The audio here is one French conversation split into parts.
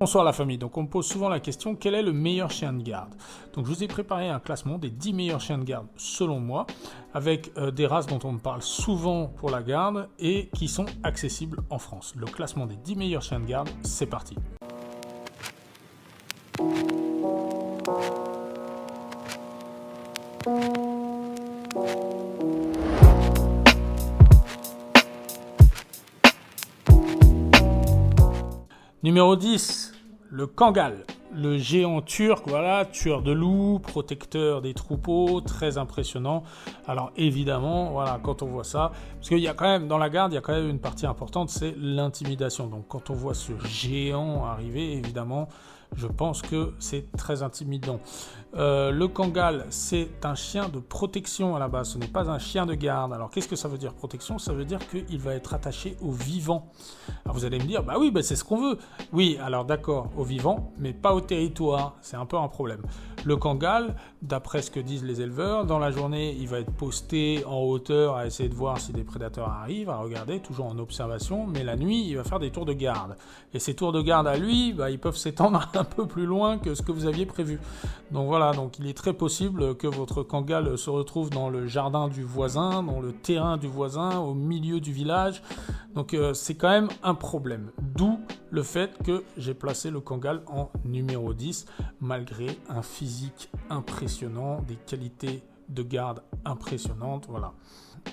Bonsoir la famille, donc on me pose souvent la question quel est le meilleur chien de garde? Donc je vous ai préparé un classement des 10 meilleurs chiens de garde selon moi, avec des races dont on me parle souvent pour la garde et qui sont accessibles en France. Le classement des 10 meilleurs chiens de garde, c'est parti. Numéro 10, le Kangal, le géant turc, voilà, tueur de loups, protecteur des troupeaux, très impressionnant. Alors évidemment, voilà, quand on voit ça, parce qu'il y a quand même, dans la garde, il y a quand même une partie importante, c'est l'intimidation. Donc quand on voit ce géant arriver, évidemment, je pense que c'est très intimidant. Le Kangal, c'est un chien de protection à la base, ce n'est pas un chien de garde. Alors qu'est-ce que ça veut dire protection? Ça veut dire qu'il va être attaché au vivant. Alors vous allez me dire, bah oui, bah c'est ce qu'on veut. Oui, alors d'accord, au vivant, mais pas au territoire, c'est un peu un problème. Le Kangal, d'après ce que disent les éleveurs, dans la journée, il va être posté en hauteur à essayer de voir si des prédateurs arrivent, à regarder, toujours en observation, mais la nuit, il va faire des tours de garde. Et ces tours de garde à lui, bah, ils peuvent s'étendre un peu plus loin que ce que vous aviez prévu. Donc voilà, donc il est très possible que votre Kangal se retrouve dans le jardin du voisin, dans le terrain du voisin, au milieu du village. Donc c'est quand même un problème. D'où le fait que j'ai placé le Kangal en numéro 10, malgré un physique impressionnant, des qualités de garde impressionnantes, voilà.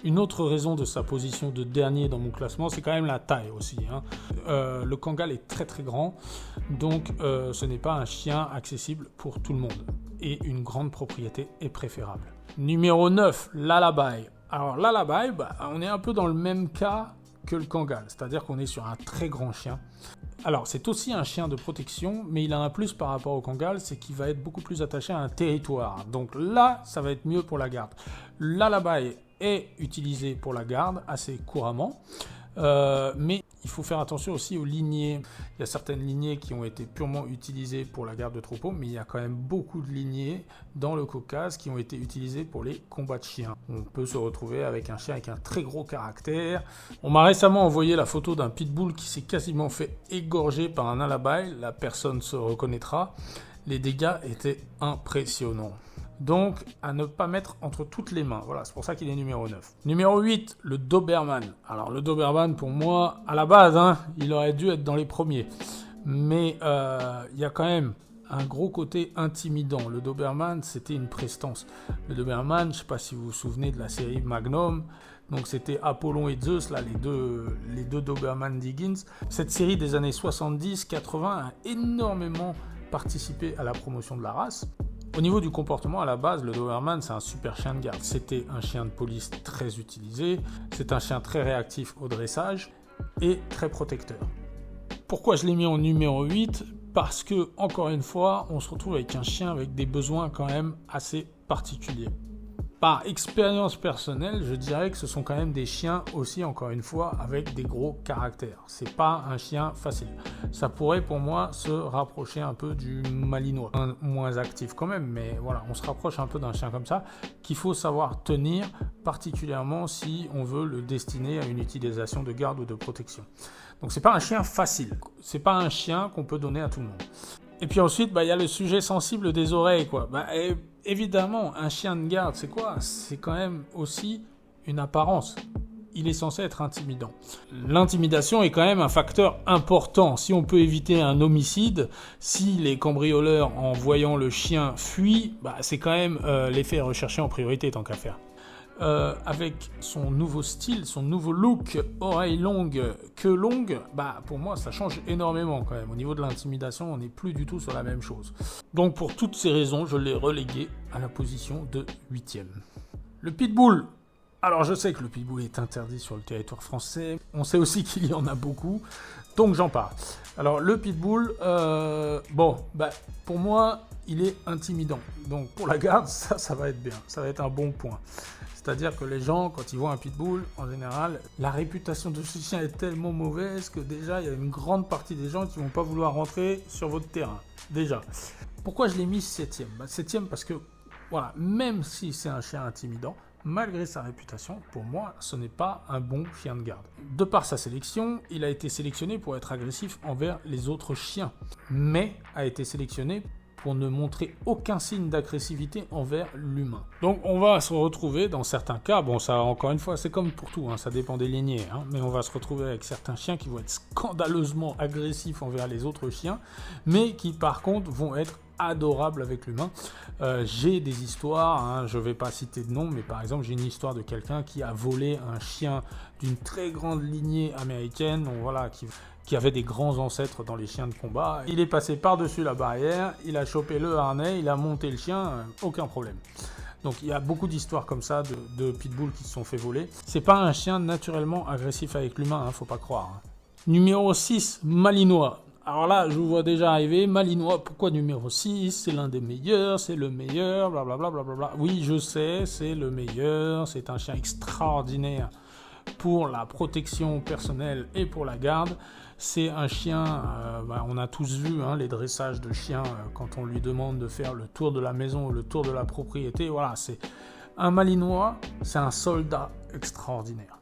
Une autre raison de sa position de dernier dans mon classement, c'est quand même la taille aussi. Le Kangal est très très grand, donc ce n'est pas un chien accessible pour tout le monde. Et une grande propriété est préférable. Numéro 9, l'Alabai. Alors l'Alabai, on est un peu dans le même cas que le Kangal, c'est-à-dire qu'on est sur un très grand chien. Alors c'est aussi un chien de protection, mais il a un plus par rapport au Kangal, c'est qu'il va être beaucoup plus attaché à un territoire. Donc là, ça va être mieux pour la garde. L'Alabai est utilisé pour la garde assez couramment, mais il faut faire attention aussi aux lignées. Il y a certaines lignées qui ont été purement utilisées pour la garde de troupeau, mais il y a quand même beaucoup de lignées dans le Caucase qui ont été utilisées pour les combats de chiens. On peut se retrouver avec un chien avec un très gros caractère. On m'a récemment envoyé la photo d'un pitbull qui s'est quasiment fait égorger par un Alabai. La personne se reconnaîtra. Les dégâts étaient impressionnants. Donc, à ne pas mettre entre toutes les mains. Voilà, c'est pour ça qu'il est numéro 9. Numéro 8, le Doberman. Alors, le Doberman, pour moi, à la base, il aurait dû être dans les premiers. Mais il y a quand même un gros côté intimidant. Le Doberman, c'était une prestance. Le Doberman, je ne sais pas si vous vous souvenez de la série Magnum. Donc, c'était Apollon et Zeus, là, les deux Doberman d'Higgins. Cette série des années 70-80 a énormément participé à la promotion de la race. Au niveau du comportement, à la base, le Doberman, c'est un super chien de garde. C'était un chien de police très utilisé, c'est un chien très réactif au dressage et très protecteur. Pourquoi je l'ai mis en numéro 8 ? Parce que, encore une fois, on se retrouve avec un chien avec des besoins quand même assez particuliers. Par expérience personnelle, je dirais que ce sont quand même des chiens aussi, encore une fois, avec des gros caractères. C'est pas un chien facile. Ça pourrait pour moi se rapprocher un peu du Malinois. Moins actif quand même, mais voilà, on se rapproche un peu d'un chien comme ça qu'il faut savoir tenir, particulièrement si on veut le destiner à une utilisation de garde ou de protection. Donc c'est pas un chien facile. C'est pas un chien qu'on peut donner à tout le monde. Et puis ensuite, il y a le sujet sensible des oreilles, quoi. Évidemment, un chien de garde, c'est quoi ? C'est quand même aussi une apparence. Il est censé être intimidant. L'intimidation est quand même un facteur important. Si on peut éviter un homicide, si les cambrioleurs, en voyant le chien, fuient, c'est quand même l'effet recherché en priorité, tant qu'à faire. Avec son nouveau style, son nouveau look, oreilles longues, queue longue, pour moi ça change énormément quand même. Au niveau de l'intimidation, on n'est plus du tout sur la même chose. Donc pour toutes ces raisons, je l'ai relégué à la position de 8e. Le pitbull. Alors je sais que le pitbull est interdit sur le territoire français, on sait aussi qu'il y en a beaucoup, donc j'en parle. Alors le pitbull, pour moi, il est intimidant. Donc pour la garde, ça va être bien, ça va être un bon point. C'est-à-dire que les gens, quand ils voient un pitbull, en général, la réputation de ce chien est tellement mauvaise que déjà, il y a une grande partie des gens qui ne vont pas vouloir rentrer sur votre terrain. Déjà. Pourquoi je l'ai mis 7e ? 7e parce que, voilà, même si c'est un chien intimidant, malgré sa réputation, pour moi, ce n'est pas un bon chien de garde. De par sa sélection, il a été sélectionné pour être agressif envers les autres chiens, mais a été sélectionné pour ne montrer aucun signe d'agressivité envers l'humain. Donc on va se retrouver dans certains cas, bon ça encore une fois c'est comme pour tout, ça dépend des lignées, mais on va se retrouver avec certains chiens qui vont être scandaleusement agressifs envers les autres chiens, mais qui par contre vont être adorables avec l'humain. J'ai des histoires, je ne vais pas citer de nom, mais par exemple j'ai une histoire de quelqu'un qui a volé un chien d'une très grande lignée américaine, donc voilà, qui avait des grands ancêtres dans les chiens de combat. Il est passé par-dessus la barrière, il a chopé le harnais, il a monté le chien, aucun problème. Donc il y a beaucoup d'histoires comme ça de pitbulls qui se sont fait voler. C'est pas un chien naturellement agressif avec l'humain, faut pas croire. Numéro 6, Malinois. Alors là, je vous vois déjà arriver, Malinois, pourquoi numéro 6? C'est l'un des meilleurs, c'est le meilleur, blablabla. Bla. Oui, je sais, c'est le meilleur, c'est un chien extraordinaire pour la protection personnelle et pour la garde. C'est un chien, on a tous vu les dressages de chiens quand on lui demande de faire le tour de la maison ou le tour de la propriété. Voilà, c'est un Malinois, c'est un soldat extraordinaire.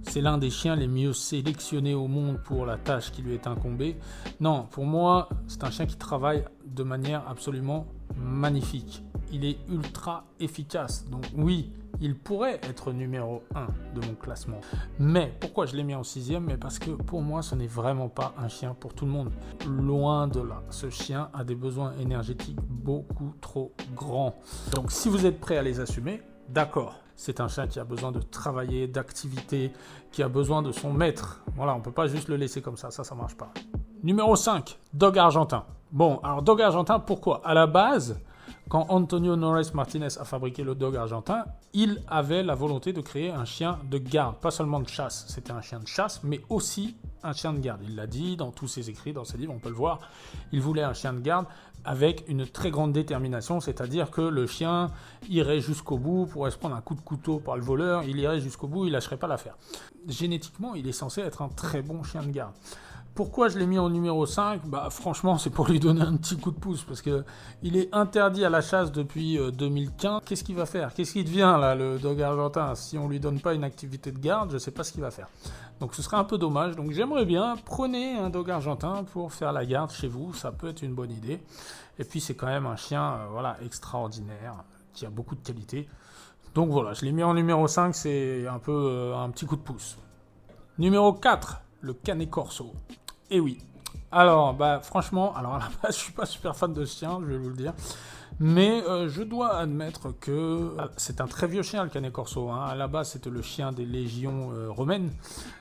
C'est l'un des chiens les mieux sélectionnés au monde pour la tâche qui lui est incombée. Non, pour moi, c'est un chien qui travaille de manière absolument magnifique. Il est ultra efficace. Donc oui, il pourrait être numéro 1 de mon classement. Mais pourquoi je l'ai mis en 6e? Mais parce que pour moi, ce n'est vraiment pas un chien pour tout le monde. Loin de là. Ce chien a des besoins énergétiques beaucoup trop grands. Donc si vous êtes prêt à les assumer, d'accord. C'est un chien qui a besoin de travailler, d'activité, qui a besoin de son maître. Voilà, on ne peut pas juste le laisser comme ça ne marche pas. Numéro 5, Dog argentin. Bon, alors Dog argentin, pourquoi? À la base, quand Antonio Norris Martinez a fabriqué le Dog argentin, il avait la volonté de créer un chien de garde, pas seulement de chasse. C'était un chien de chasse, mais aussi un chien de garde. Il l'a dit dans tous ses écrits, dans ses livres, on peut le voir. Il voulait un chien de garde avec une très grande détermination, c'est-à-dire que le chien irait jusqu'au bout, pourrait se prendre un coup de couteau par le voleur, il irait jusqu'au bout, il lâcherait pas l'affaire. Génétiquement, il est censé être un très bon chien de garde. Pourquoi je l'ai mis en numéro 5 ? Franchement, c'est pour lui donner un petit coup de pouce, parce qu'il est interdit à la chasse depuis 2015. Qu'est-ce qu'il va faire ? Qu'est-ce qu'il devient, là, le Dog argentin ? Si on ne lui donne pas une activité de garde, je ne sais pas ce qu'il va faire. Donc ce serait un peu dommage. Donc j'aimerais bien, prenez un Dog argentin pour faire la garde chez vous, ça peut être une bonne idée. Et puis c'est quand même un chien extraordinaire, qui a beaucoup de qualité. Donc voilà, je l'ai mis en numéro 5, c'est un peu un petit coup de pouce. Numéro 4, le Canet Corso. Et oui. Alors, franchement, à la base, je suis pas super fan de ce chien, je vais vous le dire. Mais je dois admettre que c'est un très vieux chien, le Canet Corso. À la base, c'était le chien des légions romaines.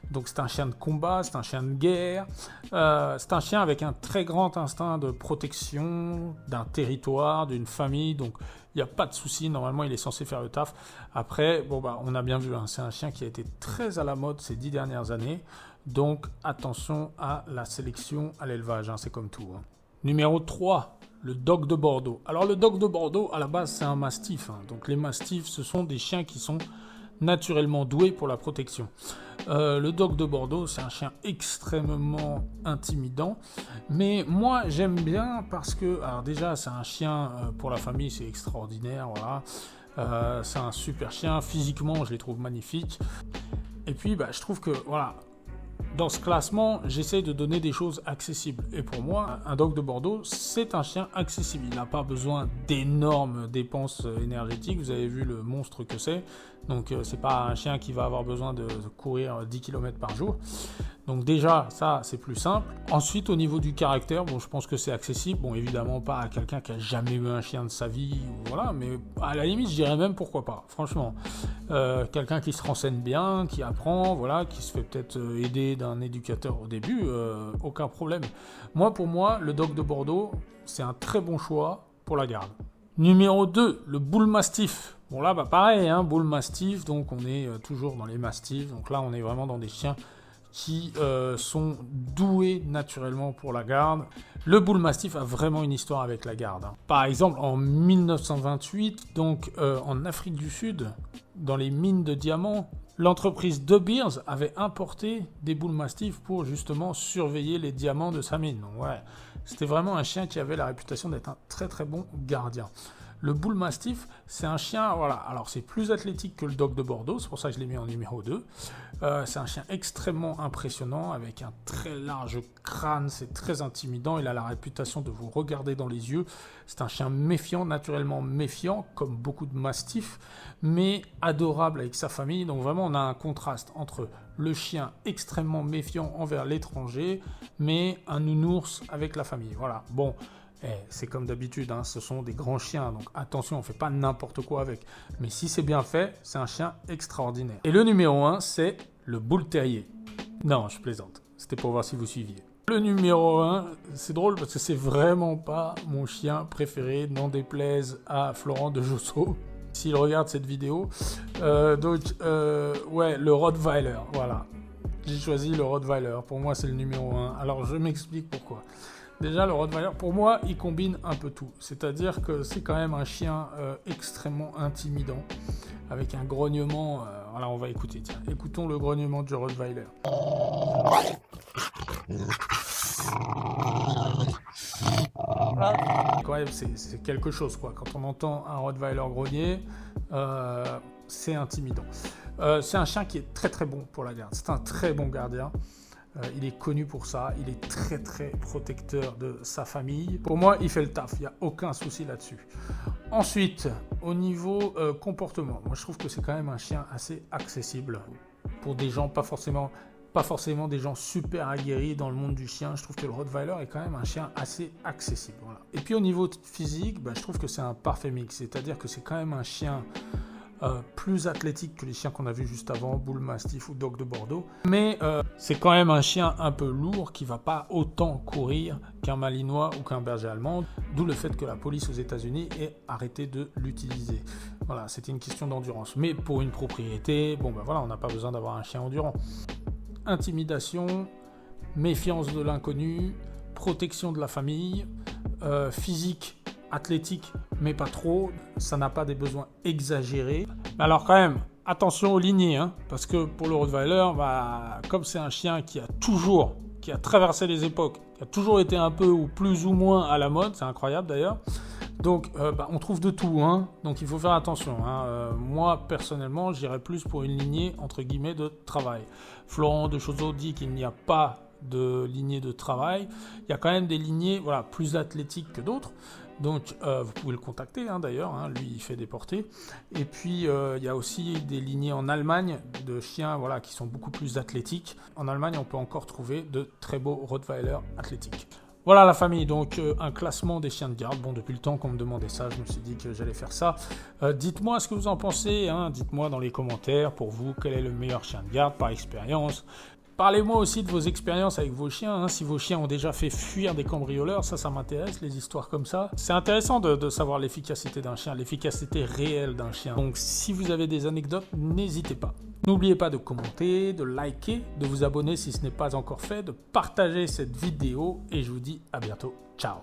Donc c'est un chien de combat, c'est un chien de guerre. C'est un chien avec un très grand instinct de protection d'un territoire, d'une famille. Donc il n'y a pas de souci, normalement il est censé faire le taf. Après, on a bien vu, c'est un chien qui a été très à la mode ces 10 dernières années. Donc attention à la sélection à l'élevage, c'est comme tout. Numéro 3, le Dog de Bordeaux. Alors le Dog de Bordeaux, à la base, c'est un mastif. Donc les mastifs, ce sont des chiens qui sont naturellement doués pour la protection. Le Dog de Bordeaux, c'est un chien extrêmement intimidant. Mais moi, j'aime bien parce que, alors déjà, c'est un chien pour la famille, c'est extraordinaire. Voilà. C'est un super chien. Physiquement, je les trouve magnifiques. Et puis, je trouve que, voilà, dans ce classement, j'essaie de donner des choses accessibles. Et pour moi, un Dog de Bordeaux, c'est un chien accessible. Il n'a pas besoin d'énormes dépenses énergétiques. Vous avez vu le monstre que c'est. Donc, c'est pas un chien qui va avoir besoin de courir 10 km par jour. Donc déjà, ça, c'est plus simple. Ensuite, au niveau du caractère, je pense que c'est accessible. Bon, évidemment, pas à quelqu'un qui a jamais eu un chien de sa vie, voilà, mais à la limite, je dirais même pourquoi pas, franchement. Quelqu'un qui se renseigne bien, qui apprend, voilà, qui se fait peut-être aider d'un éducateur au début, aucun problème. Pour moi, le Dog de Bordeaux, c'est un très bon choix pour la garde. Numéro 2, le Bull Mastiff. Bon là, pareil, Bull Mastiff, donc on est toujours dans les Mastifs. Donc là, on est vraiment dans des chiens qui sont doués naturellement pour la garde. Le Bull Mastiff a vraiment une histoire avec la garde. Par exemple, en 1928, donc en Afrique du Sud, dans les mines de diamants, l'entreprise De Beers avait importé des Bull Mastiff pour justement surveiller les diamants de sa mine. Donc ouais, c'était vraiment un chien qui avait la réputation d'être un très très bon gardien. Le Bull Mastiff, c'est un chien, voilà, alors c'est plus athlétique que le Dog de Bordeaux, c'est pour ça que je l'ai mis en numéro 2. C'est un chien extrêmement impressionnant, avec un très large crâne, c'est très intimidant, il a la réputation de vous regarder dans les yeux. C'est un chien méfiant, naturellement méfiant, comme beaucoup de Mastifs, mais adorable avec sa famille. Donc vraiment, on a un contraste entre le chien extrêmement méfiant envers l'étranger, mais un nounours avec la famille. Voilà, bon... c'est comme d'habitude, hein, ce sont des grands chiens, donc attention, on ne fait pas n'importe quoi avec. Mais si c'est bien fait, c'est un chien extraordinaire. Et le numéro 1, c'est le Bull Terrier. Non, je plaisante, c'était pour voir si vous suiviez. Le numéro 1, c'est drôle parce que c'est vraiment pas mon chien préféré, n'en déplaise à Florent de Josso, s'il regarde cette vidéo. Ouais, le Rottweiler, voilà. J'ai choisi le Rottweiler, pour moi c'est le numéro 1. Alors je m'explique pourquoi. Déjà, le Rottweiler, pour moi, il combine un peu tout. C'est-à-dire que c'est quand même un chien extrêmement intimidant, avec un grognement... voilà, on va écouter, tiens. Écoutons le grognement du Rottweiler. Quand même, c'est quelque chose, quoi. Quand on entend un Rottweiler grogner, c'est intimidant. C'est un chien qui est très très bon pour la garde. C'est un très bon gardien. Il est connu pour ça, il est très très protecteur de sa famille. Pour moi, il fait le taf, il n'y a aucun souci là-dessus. Ensuite, au niveau comportement, moi je trouve que c'est quand même un chien assez accessible pour des gens pas forcément des gens super aguerris dans le monde du chien. Je trouve que le Rottweiler est quand même un chien assez accessible. Voilà. Et puis au niveau physique, je trouve que c'est un parfait mix, c'est-à-dire que c'est quand même un chien plus athlétique que les chiens qu'on a vus juste avant, Bull Mastiff ou Dog de Bordeaux. Mais c'est quand même un chien un peu lourd qui ne va pas autant courir qu'un Malinois ou qu'un berger allemand, d'où le fait que la police aux États-Unis ait arrêté de l'utiliser. Voilà, c'était une question d'endurance. Mais pour une propriété, voilà, on n'a pas besoin d'avoir un chien endurant. Intimidation, méfiance de l'inconnu, protection de la famille, physique athlétique, mais pas trop. Ça n'a pas des besoins exagérés. Alors quand même, attention aux lignées, hein, parce que pour le Rottweiler, comme c'est un chien qui a traversé les époques, qui a toujours été un peu ou plus ou moins à la mode, c'est incroyable d'ailleurs. Donc on trouve de tout, hein, donc il faut faire attention. Hein. Moi, personnellement, j'irais plus pour une lignée, entre guillemets, de travail. Florent de Josso dit qu'il n'y a pas de lignée de travail. Il y a quand même des lignées plus athlétiques que d'autres. Donc vous pouvez le contacter d'ailleurs, lui il fait des portées. Et puis il y a aussi des lignées en Allemagne de chiens qui sont beaucoup plus athlétiques. En Allemagne on peut encore trouver de très beaux Rottweiler athlétiques. Voilà la famille, donc un classement des chiens de garde. Bon, depuis le temps qu'on me demandait ça, je me suis dit que j'allais faire ça. Dites-moi ce que vous en pensez, dites-moi dans les commentaires pour vous quel est le meilleur chien de garde par expérience. Parlez-moi aussi de vos expériences avec vos chiens, si vos chiens ont déjà fait fuir des cambrioleurs, ça m'intéresse, les histoires comme ça. C'est intéressant de savoir l'efficacité d'un chien, l'efficacité réelle d'un chien. Donc si vous avez des anecdotes, n'hésitez pas. N'oubliez pas de commenter, de liker, de vous abonner si ce n'est pas encore fait, de partager cette vidéo et je vous dis à bientôt. Ciao.